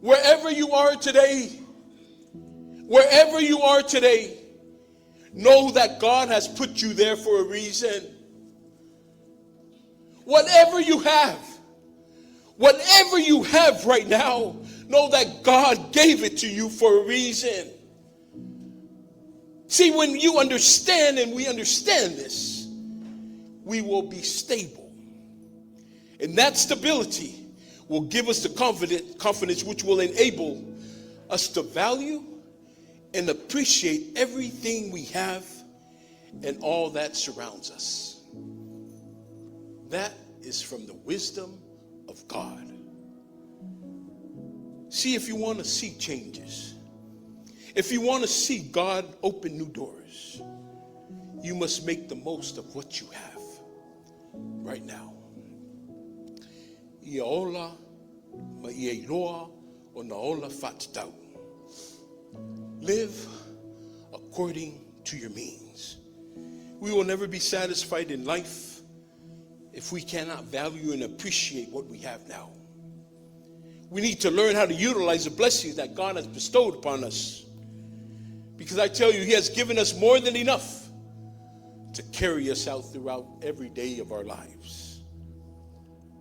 Wherever you are today, know that God has put you there for a reason. Whatever you have right now, know that God gave it to you for a reason. See, when you understand and we understand this, we will be stable. And that stability will give us the confidence which will enable us to value and appreciate everything we have and all that surrounds us. That is from the wisdom of God. See, if you want to see changes, if you want to see God open new doors, you must make the most of what you have right now. Iaola ma iailoa o na ola faafetai. Live according to your means. We will never be satisfied in life if we cannot value and appreciate what we have now. We need to learn how to utilize the blessings that God has bestowed upon us. Because I tell you, He has given us more than enough to carry us out throughout every day of our lives.